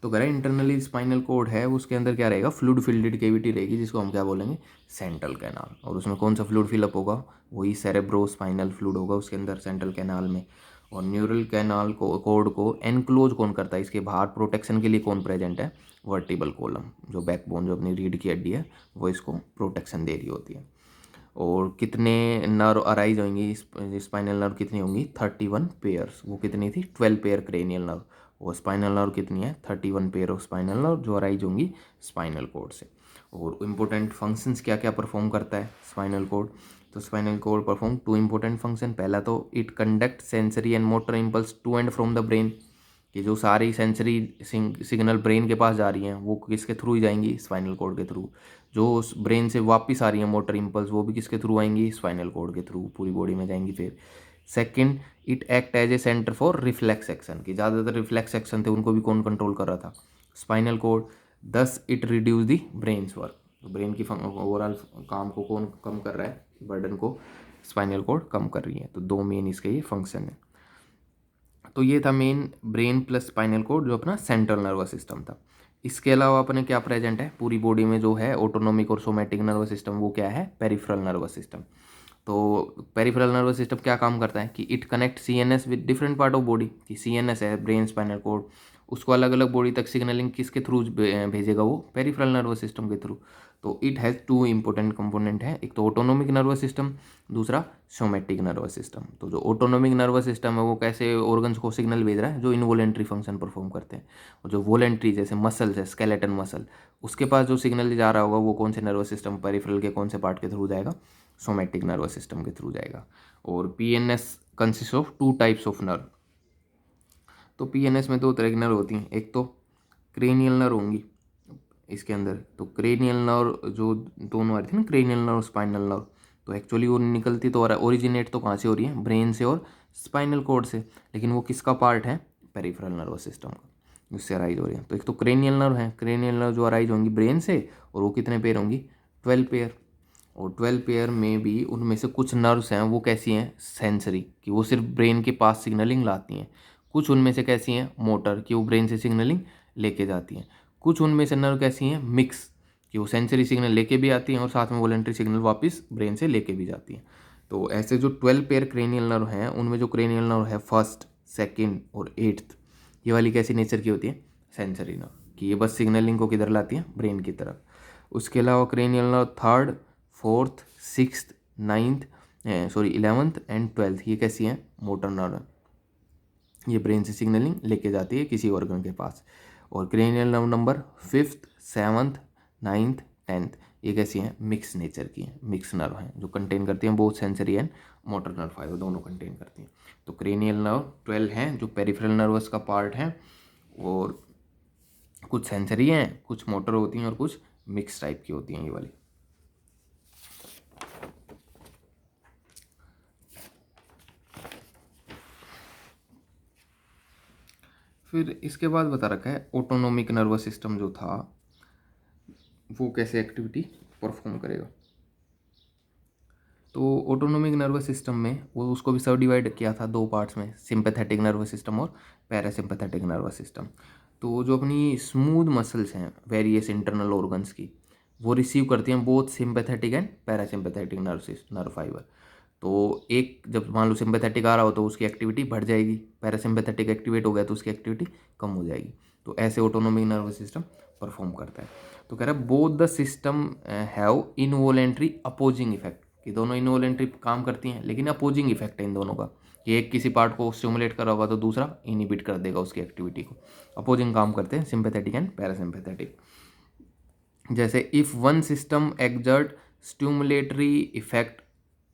[SPEAKER 1] तो कह रहे हैं इंटरनली स्पाइनल कोड है, उसके अंदर क्या रहेगा, फ्लूइड फिल्ड केविटी रहेगी, जिसको हम क्या बोलेंगे, सेंट्रल कैनाल। और उसमें कौन सा फ्लूइड फिलअप होगा, वही सेरेब्रो स्पाइनल फ्लूइड होगा उसके अंदर, सेंट्रल कैनाल में। और न्यूरल कैनाल को कोड को एनक्लोज कौन करता है, इसके बाहर प्रोटेक्शन के लिए कौन प्रेजेंट है, वर्टिबल कॉलम, जो बैकबोन, जो अपनी रीढ़ की हड्डी है, वो इसको प्रोटेक्शन दे रही होती है। और कितने नर्व अराइज होंगी, स्पाइनल नर्व कितनी होंगी, 31 पेयर्स। वो कितनी थी, 12 पेयर क्रेनियल नर्व। और स्पाइनल नर्व कितनी है, 31 पेयर ऑफ स्पाइनल नर्व जो अराइज होंगी स्पाइनल कोड से। और इम्पोर्टेंट फंक्शंस क्या क्या परफॉर्म करता है स्पाइनल कोड, तो spinal cord perform 2 important function. पहला तो it conduct sensory and motor impulse to and from the brain. कि जो सारी सेंसरी सिग्नल ब्रेन के पास जा रही हैं वो किसके थ्रू ही जाएंगी, स्पाइनल कोड के थ्रू। जो उस ब्रेन से वापस आ रही हैं मोटर इम्पल्स, वो भी किसके थ्रू आएंगी, स्पाइनल कोड के थ्रू, पूरी बॉडी में जाएंगी। फिर second, it act as a centre for reflex action. कि ज़्यादातर रिफ्लेक्स एक्शन थे उनको भी कौन कंट्रोल कर रहा था, spinal cord. Thus it reduce the brains work. तो ब्रेन की ओवरऑल काम को कौन कम कर रहा है, बर्डन को स्पाइनल कोड कम कर रही है। तो 2 मेन इसके ये फंक्शन है। तो ये था main brain plus spinal cord, जो अपना सेंट्रल नर्वस सिस्टम था। इसके अलावा अपने क्या प्रेजेंट है पूरी बॉडी में, जो है ऑटोनोमिक और सोमैटिक नर्वस सिस्टम, वो क्या है, पेरिफेरल नर्वस सिस्टम। तो पेरिफेरल नर्वस सिस्टम क्या काम करता है कि it connect CNS with different part of body. कि सीएनएस है ब्रेन स्पाइनल कोड, उसको अलग अलग बॉडी तक सिग्नलिंग किसके थ्रू भेजेगा, वो पेरिफेरल नर्वस सिस्टम के थ्रू। तो इट हैज़ 2 इंपॉर्टेंट कंपोनेंट है, एक तो ऑटोनोमिक नर्वस सिस्टम, दूसरा सोमैटिक नर्वस सिस्टम। तो जो ऑटोनोमिक नर्वस सिस्टम है वो कैसे ऑर्गन्स को सिग्नल भेज रहा है, जो इनवॉलेंट्री फंक्शन परफॉर्म करते हैं। और जो वॉलेंट्री जैसे मसल्स है, स्केलेटन मसल, उसके पास जो सिग्नल जा रहा होगा वो कौन से नर्वस सिस्टम, पेरिफेरल के कौन से पार्ट के थ्रू जाएगा, सोमैटिक नर्वस सिस्टम के थ्रू जाएगा। और PNS consist of 2 types of nerve. तो पीएनएस में 2 तरह की नर्व होती हैं, एक तो क्रेनियल नर्व होंगी इसके अंदर। तो क्रेनियल नर्व जो दोनों आ रही थी ना, क्रेनियल नर्व स्पाइनल नर्व, तो एक्चुअली वो निकलती तो ओरिजिनेट तो कहाँ से हो रही है, ब्रेन से और स्पाइनल कोड से। लेकिन वो किसका पार्ट है, पेरिफेरल नर्वस सिस्टम का, जिससे अराइज हो रही है। तो एक तो क्रेनियल नर्व है, क्रेनियल नर्व जो अराइज होंगी ब्रेन से, और वो कितने पेयर होंगी, 12 पेयर। और 12 पेयर में भी उनमें से कुछ नर्व्स हैं वो कैसी हैं, सेंसरी, कि वो सिर्फ ब्रेन के पास सिग्नलिंग लाती हैं। कुछ उनमें से कैसी हैं, मोटर, कि वो ब्रेन से सिग्नलिंग लेके जाती हैं। कुछ उनमें से नर्व कैसी हैं, मिक्स, कि वो सेंसरी सिग्नल लेके भी आती हैं और साथ में वॉलेंटरी सिग्नल वापस ब्रेन से लेके भी जाती हैं। तो ऐसे जो 12 पेयर क्रेनियल नर्व हैं उनमें जो क्रेनियल नर्व है फर्स्ट, सेकंड और एट्थ, ये वाली कैसी नेचर की होती है? सेंसरी नर्व, कि ये बस सिग्नलिंग को किधर लाती हैं? ब्रेन की तरफ। उसके अलावा cranial nerve third, fourth, sixth, ninth, 11th and 12th, ये कैसी हैं? मोटर नर्व है, ये ब्रेन से सिग्नलिंग लेके जाती है किसी ऑर्गन के पास। और cranial nerve number 5th, 7th, 9th, 10th, ये कैसी हैं? मिक्स नेचर की हैं, मिक्स नर्व हैं जो कंटेन करती हैं both sensory and motor nerve fibre, दोनों कंटेन करती हैं। तो क्रेनियल नर्व 12 हैं जो पेरिफेरल नर्वस का पार्ट हैं, और कुछ सेंसरी हैं, कुछ मोटर होती हैं और कुछ मिक्स टाइप की होती हैं ये वाली। फिर इसके बाद बता रखा है ऑटोनोमिक नर्वस सिस्टम जो था वो कैसे एक्टिविटी परफॉर्म करेगा। तो ऑटोनोमिक नर्वस सिस्टम में वो उसको भी सब डिवाइड किया था दो पार्ट्स में, सिंपैथेटिक नर्वस सिस्टम और पैरासिम्पैथेटिक नर्वस सिस्टम। तो जो अपनी स्मूथ मसल्स हैं वेरियस इंटरनल ऑर्गन्स की, वो रिसीव करती हैं both sympathetic and parasympathetic nerve fibre. तो एक जब मान लो सिंपैथेटिक आ रहा हो तो उसकी एक्टिविटी बढ़ जाएगी, पैरासिम्पैथेटिक एक्टिवेट हो गया तो उसकी एक्टिविटी कम हो जाएगी। तो ऐसे ऑटोनोमिक नर्वस सिस्टम परफॉर्म करता है। तो कह रहा है both the system have involuntary opposing effect, कि दोनों इनवॉलेंट्री काम करती हैं लेकिन अपोजिंग इफेक्ट है इन दोनों का, कि एक किसी पार्ट को स्टिमुलेट कर रहा होगा तो दूसरा इनिबिट कर देगा उसकी एक्टिविटी को। अपोजिंग काम करते हैं सिंपैथेटिक एंड पैरासिम्पैथेटिक। जैसे if one system exert stimulatory effect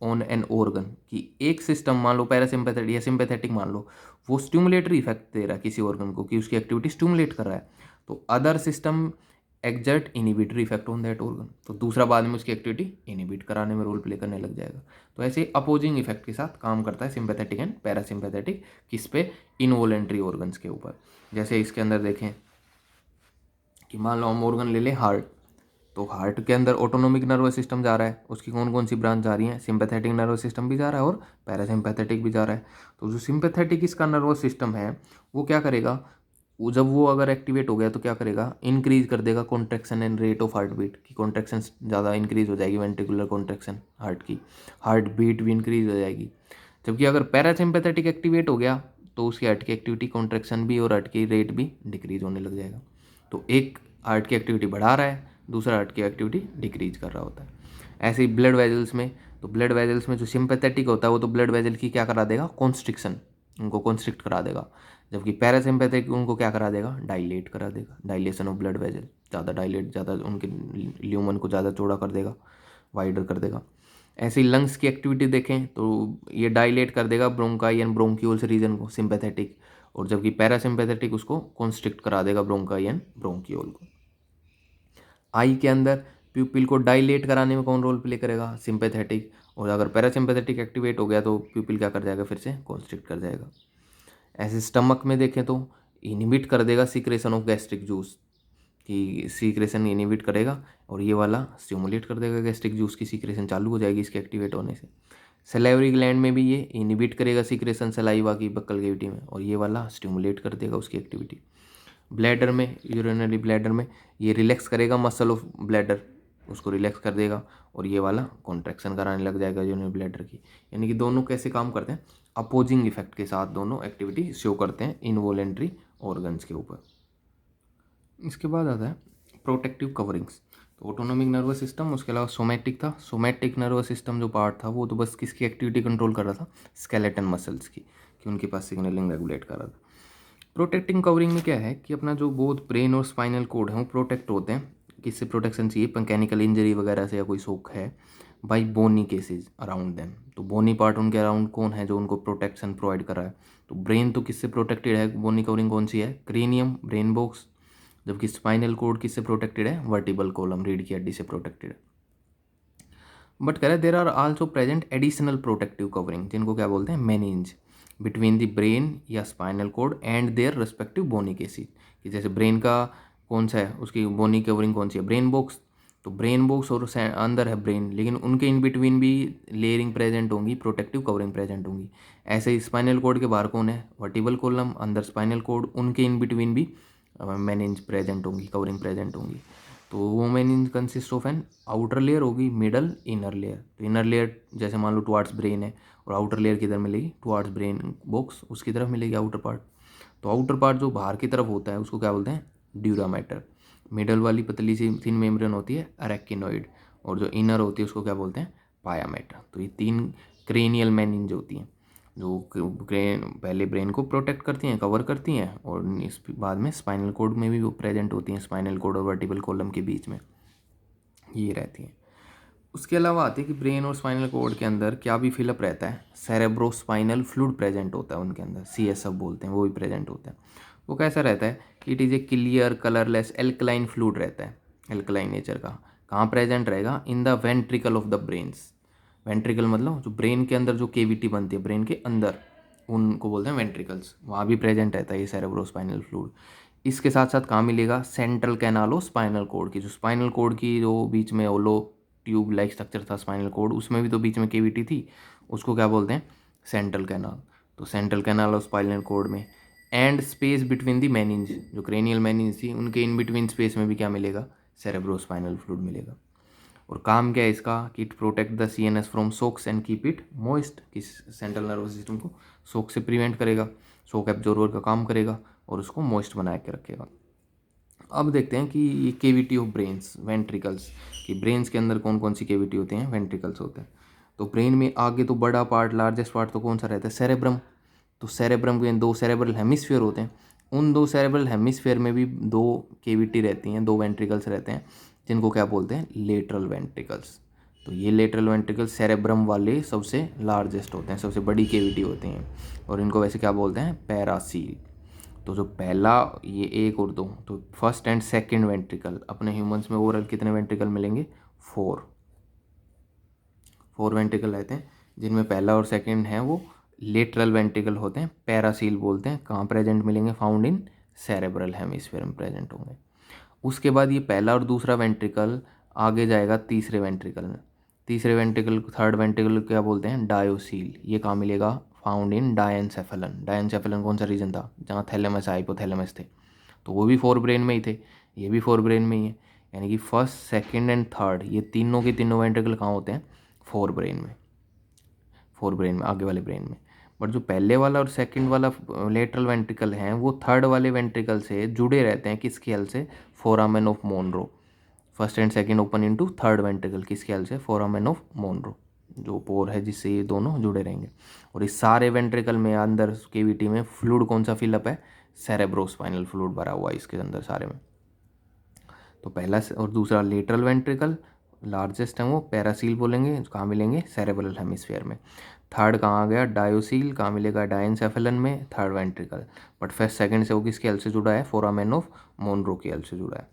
[SPEAKER 1] on an organ, कि एक सिस्टम मान लो पैरासिम्पैथेटिक या सिंपैथेटिक मान लो, वो स्टिमुलेटरी इफेक्ट दे रहा है किसी ऑर्गन को कि उसकी एक्टिविटी स्टिमुलेट कर रहा है, तो other system exert inhibitory effect on that organ, तो दूसरा बाद में उसकी एक्टिविटी इनिबिट कराने में रोल प्ले करने लग जाएगा। तो ऐसे अपोजिंग इफेक्ट के साथ काम करता है सिंपैथेटिक एंड पैरासिम्पैथेटिक, किस पे? इनवॉलेंट्री ऑर्गन्स के ऊपर। जैसे इसके अंदर देखें कि मान लो हम ऑर्गन ले लें हार्ट, तो हार्ट के अंदर ऑटोनोमिक नर्वस सिस्टम जा रहा है, उसकी कौन कौन सी ब्रांच जा रही हैं? सिंपैथेटिक नर्वस सिस्टम भी जा रहा है और पैरासिम्पैथेटिक भी जा रहा है। तो जो सिंपैथेटिक इसका नर्वस सिस्टम है वो क्या करेगा? वो जब वो अगर एक्टिवेट हो गया तो क्या करेगा? इंक्रीज कर देगा contraction and rate of heart beat, की कॉन्ट्रैक्शन ज़्यादा इंक्रीज हो जाएगी, वेंट्रिकुलर कॉन्ट्रैक्शन हार्ट की, हार्ट बीट भी इंक्रीज हो जाएगी। जबकि अगर पैरासिम्पैथेटिक एक्टिवेट हो गया तो उसकी हार्ट की एक्टिविटी कॉन्ट्रैक्शन भी और हार्ट की रेट भी डिक्रीज होने लग जाएगा। तो एक हार्ट की एक्टिविटी बढ़ा रहा है, दूसरा हार्ट की एक्टिविटी डिक्रीज कर रहा होता है। ऐसे ही ब्लड वेजल्स में, तो ब्लड वेजल्स में जो सिंपैथेटिक होता है वो तो ब्लड वेजल की क्या करा देगा? कॉन्स्ट्रिक्शन, उनको कॉन्स्ट्रिक्ट करा देगा। जबकि पैरासिम्पैथेटिक उनको क्या करा देगा? डायलेट करा देगा, डायलेशन ऑफ ब्लड वेजल, ज़्यादा डायलेट, ज़्यादा उनके ल्यूमन को ज़्यादा चौड़ा कर देगा, वाइडर कर देगा। ऐसे ही लंग्स की एक्टिविटी देखें तो ये डायलेट कर देगा ब्रोंकाई एंड ब्रोंक्यूल्स रीजन को, सिंपैथेटिक, और जबकि पैरासिम्पैथेटिक उसको कॉन्स्ट्रिक्ट करा देगा ब्रोंकाई एंड ब्रोंक्यूल को। आई के अंदर प्यूपिल को डायलेट कराने में कौन रोल प्ले करेगा? सिंपैथेटिक, और अगर पैरासिम्पैथेटिक एक्टिवेट हो गया तो प्यूपिल क्या कर जाएगा? फिर से कॉन्स्ट्रिक्ट कर जाएगा। ऐसे स्टमक में देखें तो इनिबिट कर देगा सीक्रेशन ऑफ गैस्ट्रिक जूस, कि सीक्रेशन इनिबिट करेगा, और ये वाला स्टिमुलेट कर देगा, गैस्ट्रिक जूस की सीक्रेशन चालू हो जाएगी इसके एक्टिवेट होने से। सलाइवरी ग्लैंड में भी ये इनिबिट करेगा सीक्रेशन सलाइवा की बक्कल कैविटी में, और ये वाला स्टिमुलेट कर देगा उसकी एक्टिविटी। ब्लैडर में, यूरिनरी ब्लैडर में ये रिलैक्स करेगा मसल ऑफ ब्लैडर, उसको रिलैक्स कर देगा, और ये वाला कॉन्ट्रैक्शन कराने लग जाएगा यूरिनरी ब्लैडर की। यानी कि दोनों कैसे काम करते हैं? अपोजिंग इफेक्ट के साथ दोनों एक्टिविटी शो करते हैं इनवॉलेंट्री ऑर्गन्स के ऊपर। इसके बाद आता है प्रोटेक्टिव कवरिंग्स। तो ऑटोनोमिक नर्वस सिस्टम, उसके अलावा सोमैटिक था। सोमैटिक नर्वस सिस्टम जो पार्ट था वो तो बस किसकी एक्टिविटी कंट्रोल कर रहा था? स्केलेटन मसल्स की, कि उनके पास सिग्नलिंग रेगुलेट कर रहा था। प्रोटेक्टिंग कवरिंग में क्या है कि अपना जो बोथ ब्रेन और स्पाइनल कोड है वो प्रोटेक्ट होते हैं। किससे प्रोटेक्शन चाहिए? मैकेनिकल इंजरी वगैरह से या कोई शोक है, by bony cases around them. तो बोनी पार्ट उनके अराउंड कौन है जो उनको प्रोटेक्शन प्रोवाइड कर रहा है? तो ब्रेन तो किससे प्रोटेक्टेड है? बोनी कवरिंग कौन सी है? Cranium, brain box. जबकि स्पाइनल कोड किससे प्रोटेक्टेड है? वर्टिबल कॉलम, रीढ़ की हड्डी से प्रोटेक्टेड है। बट कह रहे there are also present additional protective covering, जिनको क्या बोलते हैं? मेनिंज, बिटवीन द ब्रेन या spinal cord and their respective bony cases. कि जैसे ब्रेन का कौन सा है, उसकी बोनी कवरिंग कौन सी है? Brain box. तो ब्रेन बॉक्स और अंदर है ब्रेन, लेकिन उनके इन बिटवीन भी लेयरिंग प्रेजेंट होंगी, प्रोटेक्टिव कवरिंग प्रेजेंट होंगी। ऐसे ही स्पाइनल कोड के बाहर कौन है? वर्टिबल कॉलम, अंदर स्पाइनल कोड, उनके इन बिटवीन भी मेनिंज प्रेजेंट होंगी, कवरिंग प्रेजेंट होंगी। तो वो meninges consist of an outer layer होगी, मिडल, इनर लेयर। तो इनर लेयर जैसे मान लो टुवार्ड्स ब्रेन है, और आउटर लेयर किधर मिलेगी, टुवार्ड्स ब्रेन बॉक्स, उसकी तरफ मिलेगी आउटर पार्ट। तो आउटर पार्ट जो बाहर की तरफ होता है उसको क्या बोलते हैं, ड्यूरा मैटर। मिडल वाली पतली सी थिन मेम्ब्रेन होती है अरेक्टिनोइड, और जो इनर होती है उसको क्या बोलते हैं, पाया मैटर। तो ये 3 क्रेनियल मेनिंज होती हैं जो ब्रेन, पहले ब्रेन को प्रोटेक्ट करती हैं, कवर करती हैं, और इस बाद में स्पाइनल कोड में भी वो प्रेजेंट होती हैं, स्पाइनल कोड और वर्टिबल कॉलम के बीच में ये रहती हैं। उसके अलावा आती है कि ब्रेन और स्पाइनल कोड के अंदर क्या भी फिलअप रहता है, सेरेब्रोस्पाइनल फ्लूइड प्रेजेंट होता है उनके अंदर, CSF बोलते हैं, वो भी प्रेजेंट होता है। वो कैसा रहता है, it is a clear colourless alkaline fluid रहता है, एल्कलाइन नेचर का। कहाँ प्रेजेंट रहेगा, in the ventricle of the brains. Ventricle मतलब जो ब्रेन के अंदर जो केविटी बनती है ब्रेन के अंदर, उनको बोलते हैं वेंट्रिकल्स, वहाँ भी प्रेजेंट रहता है ये सेरेब्रोस्पाइनल फ्लूइड। इसके साथ साथ कहाँ मिलेगा, central canal of spinal cord की, जो स्पाइनल कोड की जो बीच में ओलो ट्यूब लाइक स्ट्रक्चर था स्पाइनल कोड, उसमें भी तो बीच में केविटी थी, उसको क्या बोलते हैं, सेंट्रल कैनाल। तो central canal of spinal cord में, and space between the meninges, जो क्रेनियल मेनिंज थी उनके इन बिटवीन स्पेस में भी क्या मिलेगा, सेरेब्रोस्पाइनल फ्लूइड मिलेगा। और काम क्या है इसका, कि it protect the CNS from socks and keep it moist, कि सेंट्रल नर्वस सिस्टम को सोक से प्रिवेंट करेगा, सोक एब्जॉर्बर का काम करेगा और उसको मॉइस्ट बना के रखेगा। अब देखते हैं कि ये केविटी ऑफ ब्रेन्स, वेंट्रिकल्स, कि ब्रेन्स के अंदर कौन कौन सी केविटी होती हैं, वेंट्रिकल्स होते हैं। तो ब्रेन में आगे तो बड़ा पार्ट, लार्जेस्ट पार्ट तो कौन सा रहता है, सेरेब्रम। तो सेरेब्रम के 2 सेरेब्रल हेमिस्फीयर होते हैं, उन 2 सेरेब्रल हेमिस्फीयर में भी 2 केविटी रहती हैं, 2 वेंट्रिकल्स रहते हैं, जिनको क्या बोलते हैं, लेटरल वेंट्रिकल्स। तो ये लेटरल वेंट्रिकल्स सेरेब्रम वाले सबसे लार्जेस्ट होते हैं, सबसे बड़ी केविटी होती हैं, और इनको वैसे क्या बोलते हैं, पैरासील। तो जो पहला, ये एक और दो, तो फर्स्ट एंड सेकंड वेंट्रिकल, अपने ह्यूमंस में ओवरऑल कितने वेंट्रिकल मिलेंगे, 4 वेंट्रिकल रहते हैं, जिनमें पहला और सेकंड है वो लेटरल वेंट्रिकल होते हैं, पैरासील बोलते हैं। कहाँ प्रेजेंट मिलेंगे, फाउंड इन सेरेब्रल हेमिस्फीयर में प्रेजेंट होंगे। उसके बाद ये पहला और दूसरा वेंट्रिकल आगे जाएगा तीसरे वेंट्रिकल में, तीसरे वेंट्रिकल, थर्ड वेंट्रिकल क्या बोलते हैं, डायोसील। ये कहाँ मिलेगा, फाउंड इन डायनसेफेलन। डायनसेफेलन कौन सा रीजन था, जहाँ थैलेमस हाइपोथैलेमस थे, तो वो भी 4 ब्रेन में ही थे, ये भी 4 ब्रेन में ही है। यानी कि फर्स्ट, सेकंड एंड थर्ड, ये तीनों के तीनों वेंट्रिकल कहाँ होते हैं, 4 ब्रेन में, 4 ब्रेन में, आगे वाले ब्रेन में। बट जो पहले वाला और सेकंड वाला लेटरल वेंट्रिकल हैं, वो थर्ड वाले वेंट्रिकल से जुड़े रहते हैं, किसके हेल्प से, foramen of Monro. First and second open into third ventricle, किसके हेल्प से, फोरामेन ऑफ मोनरो, जो पोर है जिससे ये दोनों जुड़े रहेंगे। और इस सारे वेंट्रिकल में अंदर केविटी में फ्लूइड कौन सा फिलअप है, सेरेब्रोस्पाइनल फ्लूइड भरा हुआ है इसके अंदर सारे में। तो पहला और दूसरा लेटरल वेंट्रिकल लार्जेस्ट है, वो पैरासील बोलेंगे, कहाँ मिलेंगे, सेरेब्रल हेमिस्फीयर में। थर्ड कहाँ आ गया, डायोसील, कहाँ मिलेगा, डायनसेफेलन में, third ventricle. But first second से वो किसके हेल्प से जुड़ा है, फोरामेन ऑफ मोनरो की हेल्प से जुड़ा है।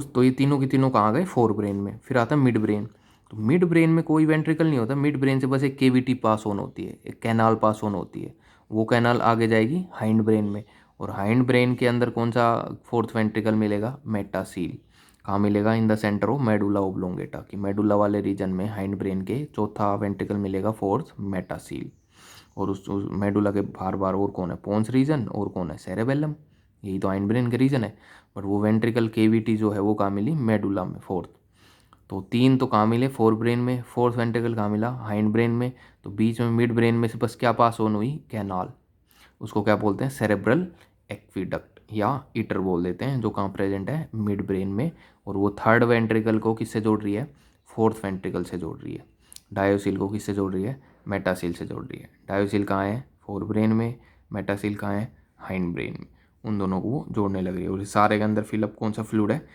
[SPEAKER 1] तो ये तीनों की तीनों कहाँ गए, 4 ब्रेन में। फिर आता है मिड ब्रेन। तो मिड ब्रेन में कोई वेंट्रिकल नहीं होता, मिड ब्रेन से बस एक केविटी पास ऑन होती है, एक कैनाल पास ऑन होती है, वो कैनाल आगे जाएगी हाइंड ब्रेन में। और हाइंड ब्रेन के अंदर कौन सा 4th वेंट्रिकल मिलेगा, मेटासील। कहाँ मिलेगा, in the centre of medulla oblongata, कि मेडुला वाले रीजन में हाइंड ब्रेन के चौथा वेंट्रिकल मिलेगा, 4th मेटासील। और उस मेडुला के बार बार और कौन है, पोन्स रीजन, और कौन है, सेरेबेलम। यही तो हाइंड ब्रेन के रीजन है। बट वो वेंट्रिकल केविटी जो है वो कहाँ मिली, मेडुला में, 4th। तो 3 तो कहाँ मिले, 4 ब्रेन में, 4th वेंट्रिकल कहाँ मिला, हाइंड ब्रेन में। तो बीच में मिड ब्रेन में से बस क्या पास ऑन हुई, कैनाल, उसको क्या बोलते हैं, सेरेब्रल एक्विडक्ट या ईटर बोल देते हैं, जो कहाँ प्रेजेंट है, मिड ब्रेन में। और वो थर्ड वेंट्रिकल को किससे जोड़ रही है, 4th वेंट्रिकल से जोड़ रही है। डायोसील को किससे जोड़ रही है, मेटासील से जोड़ रही है। डायोसील कहाँ है, 4 ब्रेन में, मेटासील कहाँ है, हाइंड ब्रेन में। उन दोनों को वो जोड़ने लग रही है। और सारे के अंदर फिलअप कौन सा फ्लूइड है,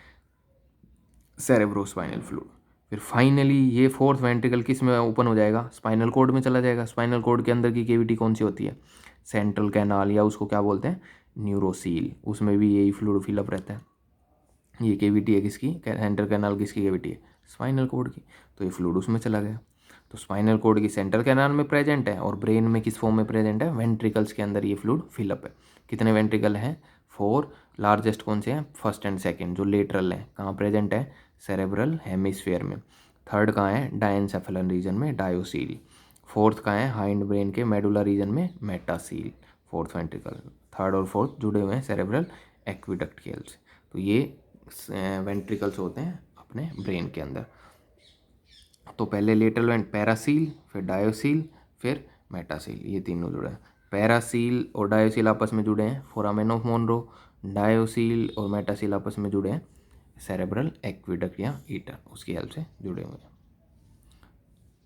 [SPEAKER 1] सेरेब्रोस्पाइनल फ्लूइड। फिर फाइनली ये 4th वेंट्रिकल किस में ओपन हो जाएगा, स्पाइनल कोड में चला जाएगा। स्पाइनल कोड के अंदर की केविटी कौन सी होती है, सेंट्रल कैनाल, या उसको क्या बोलते हैं, न्यूरोसील। उसमें भी यही फ्लूइड फिलअप रहता है। ये केविटी है किसकी, सेंट्रल कैनाल किसकी केविटी है, स्पाइनल कोड की। तो ये फ्लूइड उसमें चला गया। तो स्पाइनल कोड की सेंट्रल कैनाल में प्रेजेंट है, और ब्रेन में किस फॉर्म में प्रेजेंट है, वेंट्रिकल्स के अंदर ये फ्लूइड फिलअप है। कितने वेंट्रिकल हैं, 4। लार्जेस्ट कौन से हैं, फर्स्ट एंड सेकंड, जो लेटरल हैं, कहाँ प्रेजेंट है, सेरेब्रल हेमिस्फीयर में। थर्ड कहाँ है, डायनसेफेलन रीजन में, डायोसील। 4th कहाँ है, हाइंड ब्रेन के मेडुला रीजन में, मेटासील। 4th वेंट्रिकल, थर्ड और 4th जुड़े हुए हैं सेरेब्रल एक्विडक्ट के हेल्प से। तो ये वेंट्रिकल्स होते हैं अपने ब्रेन के अंदर। तो पहले लेटरल वेंट पैरासील, फिर डायोसील, फिर मेटासील, ये तीनों जुड़े हैं। पैरासील और डायोसील आपस में जुड़े हैं फोरामेन ऑफ मोनरो, डायोसील और मेटासील आपस में जुड़े हैं सेरेब्रल एक्विडक्ट या ईटर, उसकी हेल्प से जुड़े हुए हैं।